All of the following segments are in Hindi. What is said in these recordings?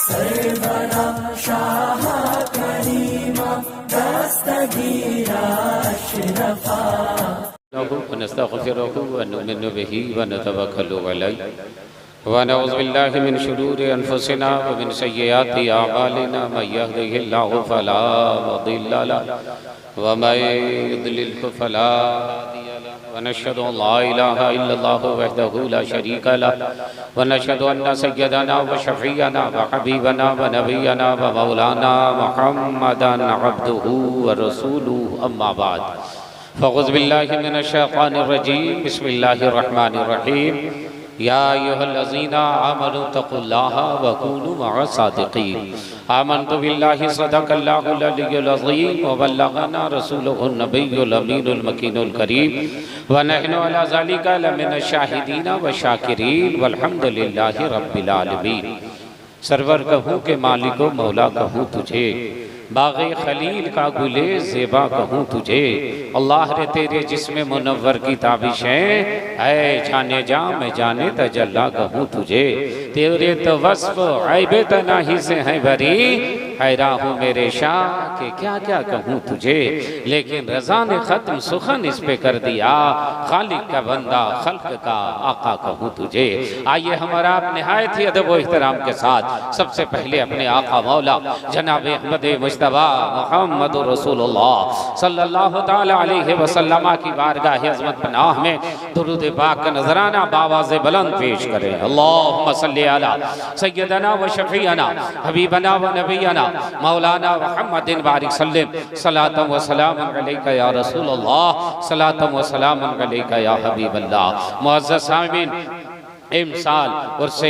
सरवरा शाह करीमा दस्तगीरा अशरफा नस्तगफिरुहु व नु'मिनु बिही व नतवक्कलु अलैहि व नऊज़ु बिल्लाहि मिन शुरूरि अनफुसिना व मिन सय्यिआति अअमालिना मन यहदिहिल्लाहु फला मुदिल्ल लहु व मन युद्लिल्हु फला हादिय लहु व नशहदु अन ला इलाहा इल्लल्लाहु वहदहु ला शरीका लहु व नशहदु अन्न सय्यदना व शफीअना व हबीबना व नबियना व मौलाना मुहम्मदन अब्दुहु व रसूलुहु अम्मा बाद फ़अऊज़ु बिल्लाहि मिनश्शैतानिर्रजीम बिस्मिल्लाहिर्रहमानिर्रहीम या अय्युहल्लज़ीना आमनू तक़ुल्लाहा व कूनू मअस-सादिक़ीन आमनतु बिल्लाहि सदक़ल्लाहुल अलिय्युल अज़ीम व बल्लगना रसूलुहुन नबिय्युल अमीनुल मकीनुल करीम व नहनु अला ज़ालिका लमिनश शाहिदीन व शाकिरीन वल्हम्दुलिल्लाहि रब्बिल आलमीन। सरवर कहूँ के मालिको मौला कहूँ तुझे, बाग़े खलील का गुले ज़ेबा कहूँ तुझे। अल्लाह रे तेरे जिस्म मुनव्वर की ताबिशें ऐ जाने जा मैं जाने तजल्ला कहूँ तुझे। तेरे तो वस्फ़ ऐबे तनाही से हैं भरी, हैरान हूँ मेरे शाह के क्या क्या कहूँ तुझे। लेकिन रज़ा ने ख़त्म सुखन इस पे कर दिया, खालिक का बंदा खल्क़ का आका कहूँ तुझे। आइए हमारा आप निहायत ही अदब व एहतराम के साथ सबसे पहले अपने आका मौला जनाब अहमद मुस्तफ़ा मुहम्मद रसूलुल्लाह सल्लल्लाहु ताला अलैहि वसल्लम की बारगाह अज़मत पनाह में दुरूद पाक का नजराना बावाज़े बुलंद पेश करें। अल्लाहुम्मा सल्ली अला सय्यदना व शफीअना हबीबना व नबियना मौलाना मुहम्मदिन बारिक सल्लिम सलातम व सलामन अलैका या रसूलल्लाह सलातम व सलामन अलैका या हबीबल्लाह। मुअज़्ज़ज़ सामिन इमसाल और से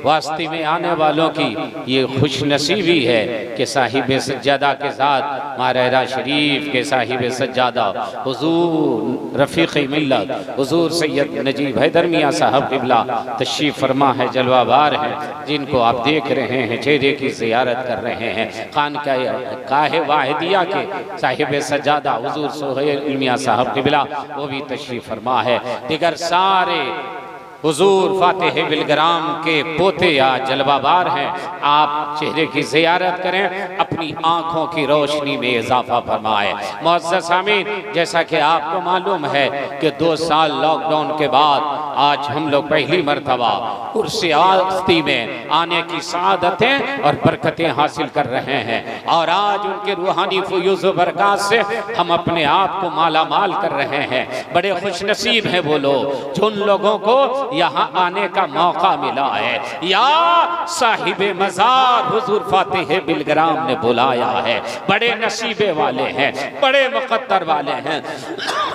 वास्ती में आने वालों की ये खुश नसीबी है कि साहिब सज्जादा के साथ मारहरा शरीफ के साहिब सज्जादा हुजूर रफ़ीक़ मिल्लत हुजूर सैयद नजीब हैदर मियाँ साहब क़िबला तशरीफ़ फरमा है, जलवाबार हैं, जिनको आप देख रहे हैं, चेहरे की ज़ियारत कर रहे हैं। खानकाह वाहिदिया के साहिब सज्जादा हुजूर सुहेल मियाँ साहब क़िबला वो भी तशरीफ़ फरमा है। दिगर सारे हुजूर फातिह बिलग्राम के पोते या जलवाबार हैं, आप चेहरे की ज़ियारत करें, अपनी आँखों की रोशनी में इजाफा फरमाए। मुअज़्ज़ज़ सामीन, जैसा कि आपको मालूम है कि 2 साल लॉकडाउन के बाद आज हम लोग पहली मरतबा कुर्सी आस्ती में आने की सादतें और बरकतें हासिल कर रहे हैं और आज उनके रूहानी फ़ुयूज़ बरक़ात से हम अपने आप को माला माल कर रहे हैं। बड़े खुश नसीब हैं वो लोग जो उन लोगों को यहाँ आने का मौका मिला है। या साहिबे मज़ार हुजूर फातिह बिलग्राम ने बुलाया है। बड़े नसीबे वाले हैं, बड़े मुक़द्दर वाले हैं,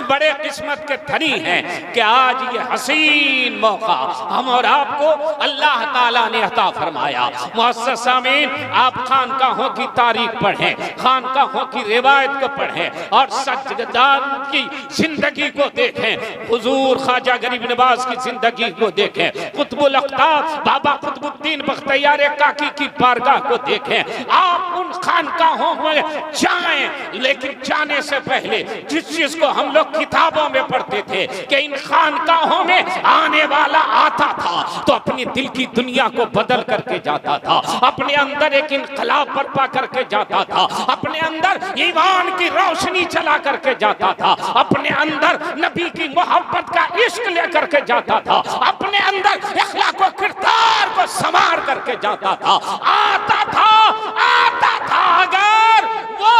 बड़े किस्मत के धनी हैं कि आज ये हसीन मौका हम और आपको अल्लाह ताला ने अता फरमाया। मुअज़्ज़ज़ सामीन, आप खानकाहों की तारीख पढ़ें, खानकाहों की रिवायत को पढ़ें और सज्जाद की जिंदगी को देखें, हुजूर ख्वाजा गरीब नवाज की जिंदगी को देखें, कुतुबुल अक़ताब बाबा कुतुबुद्दीन बख्तियार काकी की बारगाह को देखें। आप उन खानकाहों में जाएं, लेकिन जाने से पहले जिस चीज को हम लोग किताबों में पढ़ते थे कि इन खानकाहों में आने वाला आता था तो अपनी दिल की दुनिया को बदल करके जाता था, अपने अंदर एक इनकलाब बर्पा करके जाता था, अपने अंदर ईमान की रोशनी चला करके जाता था, अपने अंदर नबी की मोहब्बत का इश्क लेकर के जाता था, अपने अंदर अखलाक व किरदार को संवार करके जाता था। आता था अगर वो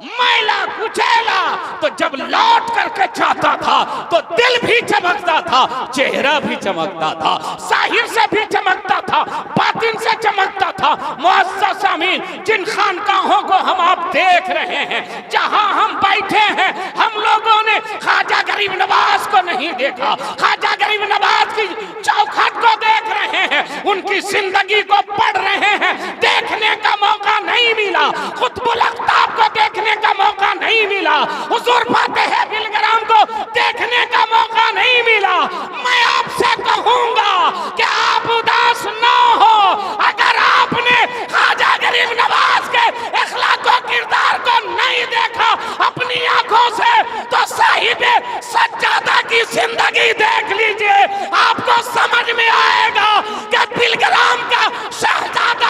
मैला कुचैला तो जब लौट करके जाता था तो दिल भी चमकता था, चेहरा भी चमकता था, जाहिर से भी चमकता था, बातिन से चमकता था। मुअज़्ज़ज़ सामीन, जिन खानकाहों को हम आप देख रहे हैं, जहां हम बैठे हैं, हम लोगों ने ख्वाजा गरीब नवाज को नहीं देखा, ख्वाजा गरीब नवाज की चौखट को देख रहे हैं, उनकी जिंदगी को पढ़ रहे हैं, देखने का मौका नहीं मिला, कुतुबुल अक़ताब को देखने का मौका नहीं मिला, हुजूर फातिह बिलग्राम को देखने का मौका नहीं मिला। मैं आपसे कहूंगा कि आप उदास ना हो। अगर आपने ख्वाजा गरीब नवाज के अखलाक व किरदार को नहीं देखा अपनी आंखों से तो साहिबे सज्जादा की जिंदगी देख लीजिए, आपको समझ में आएगा कि बिलग्राम का शहजादा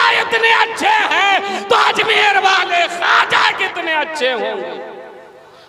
इतने अच्छे हैं तो अजमेर वाले ख्वाजा कितने अच्छे होंगे।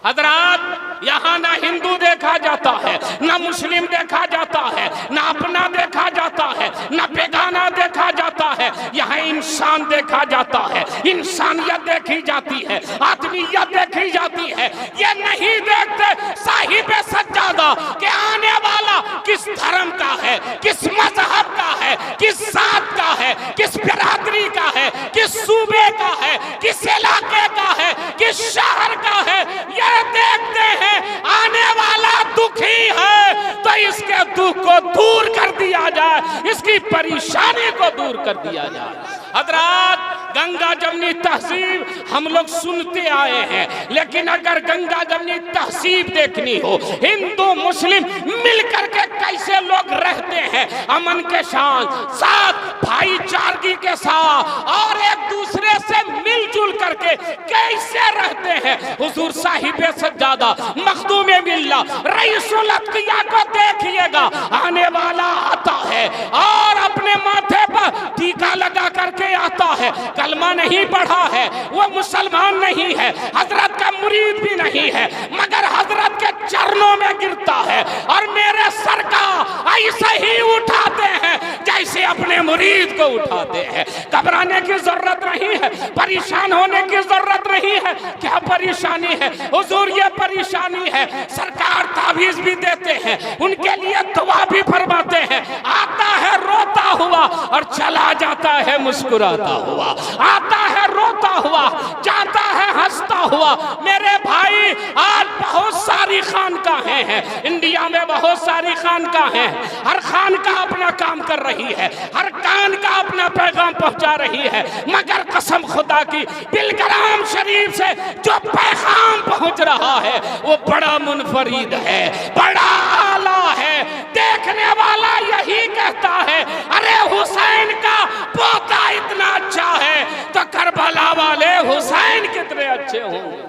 हजरात, यहाँ ना हिंदू देखा जाता है, ना मुस्लिम देखा जाता है, ना अपना देखा जाता है, ना बेगाना देखा जाता है। यहाँ इंसान देखा जाता है, इंसानियत देखी जाती है, आदमियत देखी जाती है। ये नहीं देखते साहिब सज्जादा के आने वाला किस धर्म का है, किस मजहब का है, किस जात का है, किस बिरादरी का है, किस सूबे का है, किस इलाके का है, किस शहर का है। ये देखते हैं आने वाला दुखी है तो इसके दुख को दूर कर दिया जाए, इसकी परेशानी को दूर कर दिया जाए। हजरात, गंगा जमनी तहजीब हम लोग सुनते आए हैं, लेकिन अगर गंगा जमनी तहजीब देखनी हो, हिंदू मुस्लिम मिलकर के कैसे लोग रहते हैं अमन के साथ, भाईचारगी के साथ, और एक दूसरे से मिलजुल करके कैसे रहते हैं। हुजूर साहिब सज्जादा मखदूम मिल्ला रईसुल अत्किया को देखिएगा, आने वाला आता है और अपने माथे पर टीका लगा करके आता है, कलमा नहीं पढ़ा है, वो मुसलमान नहीं है, हजरत का मुरीद भी नहीं है, मगर हजरत के चरणों में गिरता है और मेरे सर का ऐसे ही उठाते हैं जैसे अपने मुरीद को उठाते हैं। घबराने की जरूरत नहीं है, परेशान होने की जरूरत नहीं है। क्या परेशानी है हुजूर? ये परेशानी है, सरकार ताबीज भी देते हैं, उनके लिए दुआ भी फरमाते हैं। आता है रोता हुआ और चला जाता है मुस्कुराता हुआ, आता है रोता हुआ, जाता है हंसता हुआ। मेरे भाई, आज बहुत सारी खानकाहें हैं इंडिया में, बहुत सारी खानकाहें, हर खानका अपना काम कर रही है, हर कान का अपना पैगाम पहुंचा रही है, मगर कसम खुदा की बिलग्राम शरीफ से जो पैगाम पहुंच रहा है वो बड़ा मुनफरीद है, बड़ा आला है। देखने वाला यही कहता है, अरे हुसैन का पोता इतना अच्छा है तो करबला वाले हुसैन कितने अच्छे होंगे।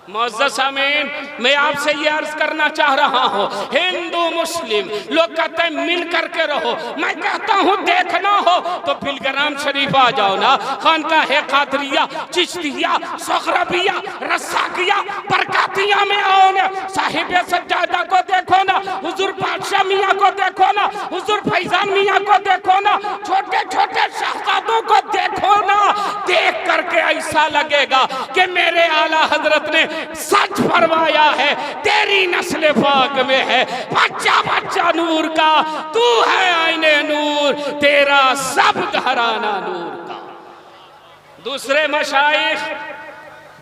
मुअज़्ज़ज़ आमीन, मैं आपसे ये अर्ज करना चाह रहा हूँ, हिंदू मुस्लिम लोग कहते हैं मिल करके रहो, मैं कहता हूँ देखना हो तो बिलग्राम शरीफ आ जाओ ना, खानकाह कादरिया, चिश्तिया, सुग़रबिया, रस्साकिया, बरकातिया में आओ ना, साहिब सज्जादा को देखो ना, हुजूर बादशाह मियाँ को देखो ना, हुजूर फैजान मियाँ को देखो ना, छोटे छोटे शहजादों को देखो ना। देख करके ऐसा लगेगा कि मेरे आला हजरत ने सच फरमाया है, तेरी नस्ल पाक में है बच्चा बच्चा नूर का, तू है आईने नूर, तेरा सब घराना नूर का। दूसरे मशाइख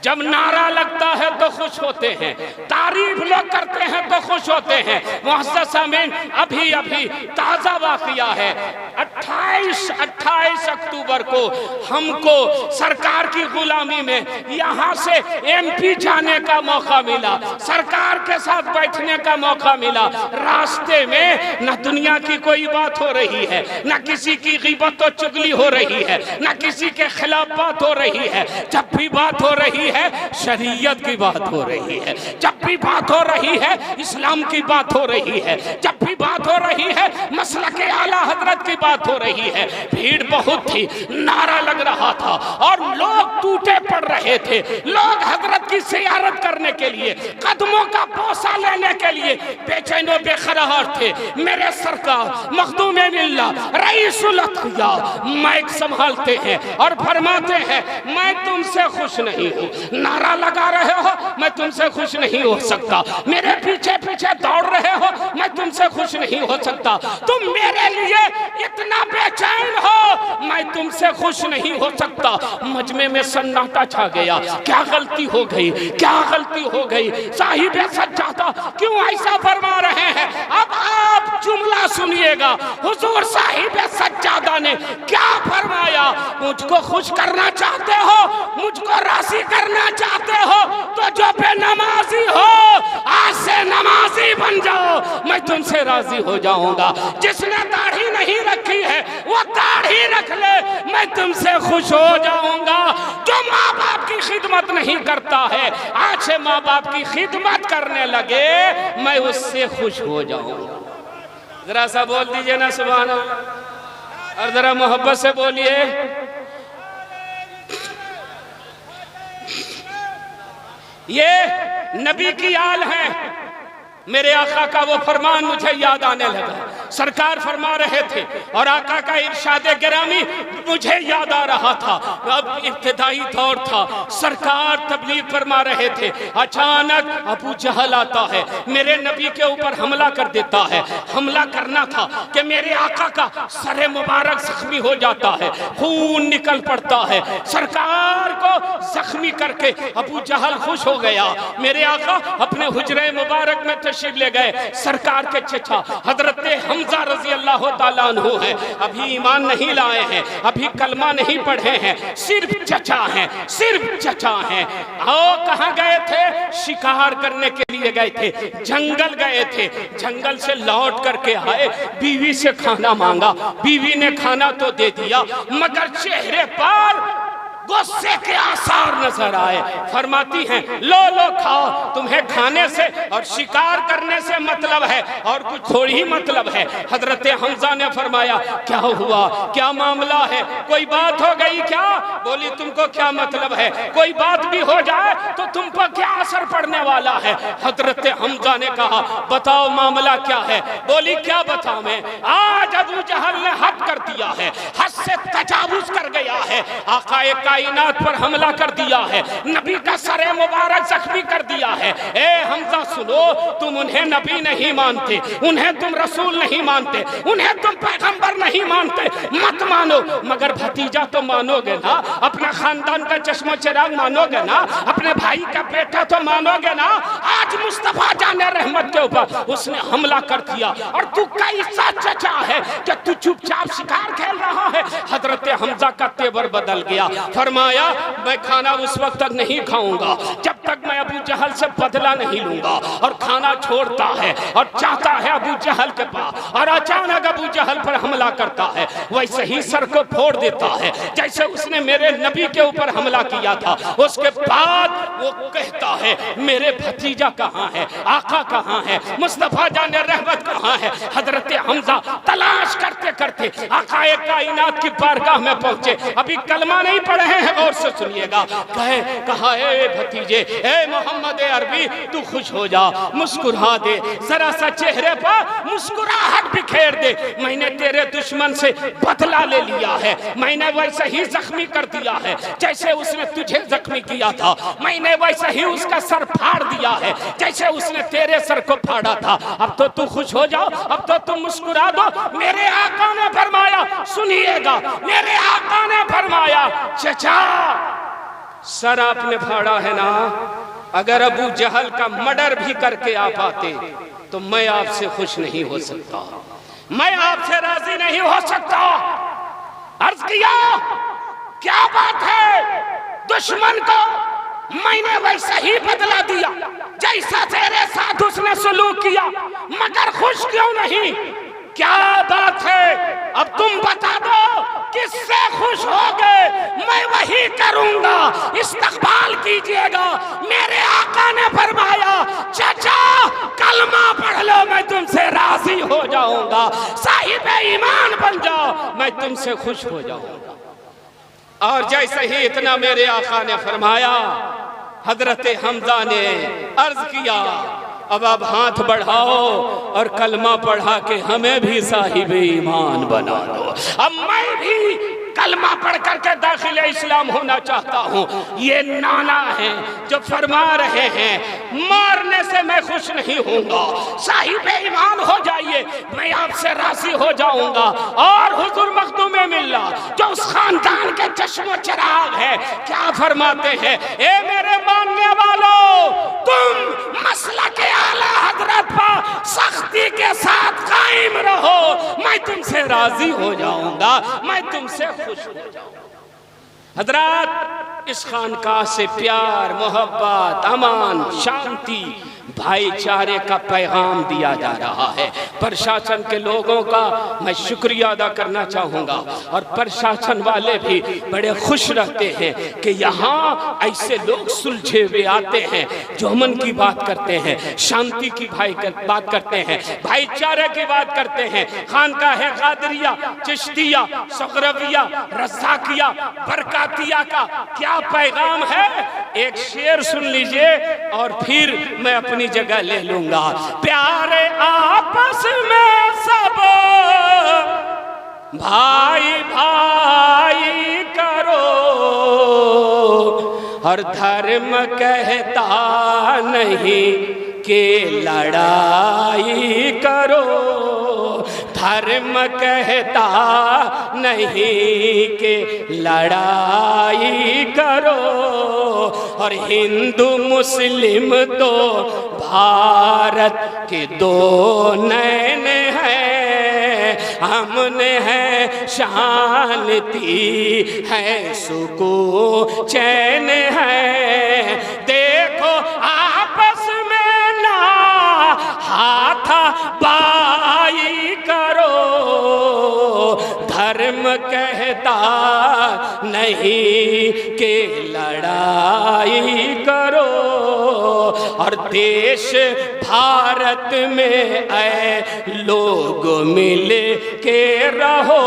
जब नारा लगता है तो खुश होते हैं, तारीफ लोग करते हैं तो खुश होते हैं। मुअज़्ज़ज़ आमीन, अभी अभी ताज़ा वाक़िया है, 28 अक्टूबर को हमको सरकार की गुलामी में यहाँ से MP जाने का मौका मिला, सरकार के साथ बैठने का मौका मिला। रास्ते में न दुनिया की कोई बात हो रही है, न किसी की ग़ीबत और चुगली हो रही है, न किसी के खिलाफ बात हो रही है। जब भी बात हो रही है शरीयत की बात हो रही है, जब भी बात हो रही है इस्लाम की बात हो रही है, जब भी बात हो रही है मसलक आला हजरत की बात हो रही है। भीड़ बहुत थी, नारा लग रहा था और लोग टूटे पड़ रहे थे। लोग हजरत की ज़ियारत करने के लिए, कदमों का बोसा लेने के लिए बेचैन और बेकरार थे। मेरे सरकार मखदूम मिल्ला रईसुल अत्किया माइक संभालते हैं और फरमाते हैं, मैं तुमसे खुश नहीं हूँ। नारा लगा रहे हो, मैं तुमसे खुश नहीं हो सकता। मेरे पीछे पीछे दौड़ रहे हो, मैं तुमसे खुश नहीं हो सकता। तुम मेरे लिए इतना बेचैन हो, मैं तुमसे खुश नहीं हो सकता। मजमे में सन्नाटा छा गया। क्या गलती हो गई, क्या गलती हो गई? साहिब सज्जादा क्यों ऐसा फरमा रहे हैं? अब आप जुमला सुनिएगा, हुजूर साहिब सज्जादा ने क्या फरमाया। मुझको खुश करना चाहते हो, मुझको राजी करना चाहते हो तो जो बेनमाजी हो आज से नमाजी बन जाओ, मैं तुमसे राजी हो जाऊंगा। जिसने दाढ़ी नहीं रखी है वो दाढ़ी रख ले, मैं तुमसे खुश हो जाऊंगा। जो माँ बाप की खिदमत नहीं करता है आज से माँ बाप की खिदमत करने लगे, मैं उससे खुश हो जाऊंगा। जरा सा बोल दीजिए ना सुभान अल्लाह, और जरा मोहब्बत से बोलिए ये नबी की आल है। मेरे आका का वो फरमान मुझे याद आने लगा। सरकार फरमा रहे थे और आका का इरशाद गिरामी मुझे याद आ रहा था। अब इब्तिदाई दौर था, सरकार तबलीग फरमा रहे थे। अचानक अबू जहल आता है, मेरे नबी के ऊपर हमला कर देता है। हमला करना था कि मेरे आका का सर मुबारक जख्मी हो जाता है, खून निकल पड़ता है। सरकार को जख्मी करके अबू जहल खुश हो गया। मेरे आका अपने हुजरे मुबारक में तशरीफ ले गए। सरकार के चचा हजरत हमजा रजी अल्लाह ताला अन्हु है, अभी ईमान नहीं लाए हैं, अभी कलमा नहीं पढ़े हैं, सिर्फ चचा हैं, सिर्फ चचा हैं। आओ कहाँ गए थे? शिकार करने के लिए गए थे, जंगल गए थे। जंगल से लौट करके आए, बीवी से खाना मांगा, बीवी ने खाना तो दे दिया, मगर चेहरे पर गुस्से के आसार नजर आए। फरमाती हैं लो लो खाओ, तुम्हें खाने से और शिकार करने से मतलब है और कुछ थोड़ी ही मतलब है। हजरत हमजा ने फरमाया क्या हुआ, क्या मामला है, कोई बात हो गई क्या? बोली तुमको क्या मतलब है, कोई बात भी हो जाए तो तुम पर क्या असर पड़ने वाला है? हजरत हमजा ने कहा बताओ मामला क्या है? बोली क्या बताऊं मैं, आज अबू जहल ने हद कर दिया है, हद से तजावुज कर गया है, आकाए कायनात पर हमला कर दिया है, नबी का सरे मुबारक जख्मी कर दिया है। ए हमजा सुनो, तुम उन्हें नबी नहीं मानते, उन्हें तुम रसूल नहीं मानते, उन्हें तुम पैगंबर नहीं मानते, मत मानो, मगर भतीजा तो मानोगे ना, अपना खानदान का चश्मो चिराग मानोगे ना, अपने भाई का बेटा तो मानोगे ना। आज मुस्तफा जाने रहमत के ऊपर उसने हमला कर दिया और तू कैसा चचा है कि तू चुपचाप शिकार खेल रहा है? हजरत हमजा का तेवर बदल गया। फरमाया मैं खाना उस वक्त तक नहीं खाऊंगा जब तक मैं अबू जहल से बदला नहीं लूंगा। और खाना छोड़ता है और चाहता है अबू जहल के पास, और अचानक अबू जहल पर हमला करता है, वैसे ही सर को फोड़ देता है जैसे उसने मेरे नबी के ऊपर हमला किया था। उसके बाद वो कहता है मेरे भतीजा कहाँ है, आका कहाँ है, मुस्तफा जाने रहमत कहाँ है? हजरत हमजा तलाश करते करते आकाए कायनात की बारगाह में पहुंचे। अभी कलमा नहीं पढ़े हैं, और से सुनिएगा। कहा ए भतीजे, ए मोहम्मद अरबी, तू खुश हो जा, मुस्कुरा दे, जरा सा चेहरे पर मुस्कुराहट बिखेर दे। मैंने तेरे दुश्मन से बदला ले लिया है, मैंने वैसे ही जख्मी कर दिया है जैसे उसने तुझे जख्मी किया था, मैंने वैसे ही उसका सर फाड़ दिया है जैसे उसने तेरे सर को फाड़ा था। अब तो तू खुश हो जाओ, अब तो तुम मुस्कुरा दो। मेरे आका ने फरमाया, सुनिएगा, मेरे आका ने फरमाया चचा सर आपने फाड़ा है ना, अगर अबू जहल का मर्डर भी करके आप आते तो मैं आपसे खुश नहीं हो सकता, मैं आपसे राजी नहीं हो सकता। अर्ज किया क्या बात है, दुश्मन को मैंने वैसा ही बदला दिया जैसा तेरे साथ उसने सलूक किया, मगर खुश क्यों नहीं? क्या बात है, अब तुम बता दो किससे खुश हो गए, मैं वही करूंगा, इस्तकबाल कीजिएगा। मेरे आका ने फरमाया चाचा कलमा पढ़ लो, मैं तुमसे राजी हो जाऊंगा, साहिब ईमान बन जाओ, मैं तुमसे खुश हो जाऊंगा। और जैसे ही इतना मेरे आका ने फरमाया, हजरत हमजा ने अर्ज किया अब आप हाथ बढ़ाओ और कलमा पढ़ा के हमें भी साहिब ईमान बना दो। अब मैं भी कलमा पढ़ करके दाखिल इस्लाम होना चाहता हूँ। ये नाना है जो फरमा रहे हैं मारने से मैं खुश नहीं होऊंगा, साहिब ईमान हो जाइए, मैं आपसे राजी हो जाऊंगा। और हुजूर मखदूम मिल्ला जो उस खानदान के चश्मो चिराग है, क्या फरमाते हैं, ए मेरे मानने वालों, तुम मसला के आला हजरत पर सख्ती के साथ कायम रहो, मैं तुमसे राजी हो जाऊंगा, मैं तुमसे खुश हो जाऊंगा। हजरत इस खानकाह से प्यार, मोहब्बत, अमान, शांति, भाईचारे का पैगाम दिया जा रहा है। प्रशासन के लोगों का मैं शुक्रिया अदा करना चाहूँगा, और प्रशासन वाले भी बड़े खुश रहते हैं कि यहाँ ऐसे लोग सुलझे हुए आते हैं जो अमन की बात करते हैं, शांति की बात करते हैं, भाईचारे की बात करते हैं। खानकाह कादरिया, चिश्तिया, सुगरविया, रज़ाकिया, बरका अतिया का क्या पैगाम है, एक शेर सुन लीजिए और फिर मैं अपनी जगह ले लूंगा। प्यारे आपस में सब भाई भाई करो, और धर्म कहता नहीं कि लड़ाई करो, धर्म कहता नहीं कि लड़ाई करो। और हिंदू मुस्लिम तो भारत के दो नैन हैं, हमने है शांति है सुकून चैन है। देखो आपस में ना हाथा बाई करो, धर्म कहता नहीं कि लड़ाई करो। और देश भारत में ऐ लोग मिल के रहो,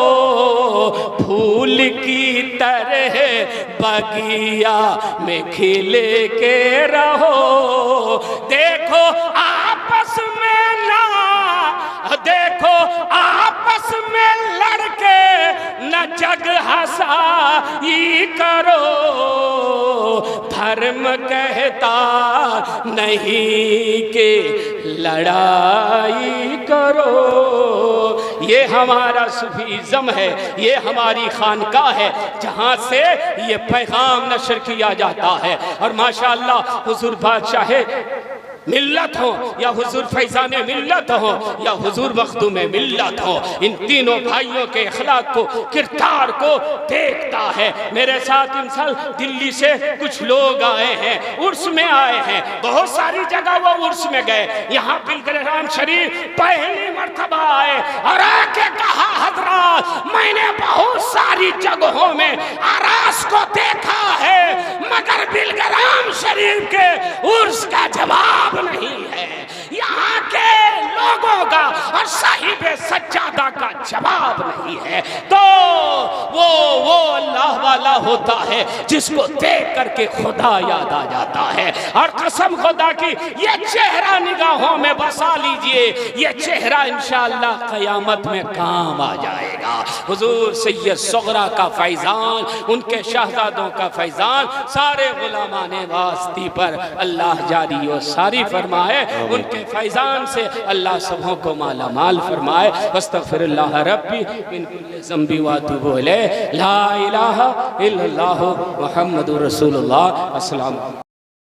फूल की तरह बगिया में खिल के रहो। देखो आपस में ना, देखो आपस में लड़के न जग हंसाई करो, धर्म कहता नहीं कि लड़ाई करो। ये हमारा सूफीज़्म है, ये हमारी खानकाह है जहाँ से ये पैगाम नशर किया जाता है। और माशाअल्लाह हुजूर बादशाह मिल्लत हो या हुजूर फैज़ाने मिल्लत हो या हुजूर मखदूम मिल्लत हो, इन तीनों भाइयों के अखलाक को, किरदार को देखता है। मेरे साथ इन साल दिल्ली से कुछ लोग आए हैं, उर्स में आए हैं, बहुत सारी जगह वो उर्स में गए। यहाँ पिलग्रिम शरीफ पहली मर्तबा आए और आके कहा हजरत मैंने बहुत सारी जगहों में आरास को देखा है, मगर पिलग्रिम शरीफ के उर्स का जवाब नहीं है, यहाँ के लोगों का और साहिब सज्जादा का जवाब नहीं है। तो वो अल्लाह वाला होता है जिसको देख करके खुदा याद आ जाता है। और कसम खुदा की ये चेहरा निगाहों में बसा लीजिए, ये चेहरा इंशाअल्लाह क़यामत में काम आ जाएगा। हुजूर सैयद सुगरा का फैज़ान, उनके शहजादों का फैज़ान सारे गुलामाने वास्ती पर अल्लाह जारी और सारी फरमाए, उनके फैज़ान से अल्लाह सबों को माला माल फरमाए। अस्तग़फिरुल्लाह रब्बी मिन कुल्लि ज़ंबि व अतूबु इलैह, ला इलाहा इल्लल्लाहु मुहम्मदुर रसूलुल्लाह। अस्सलाम।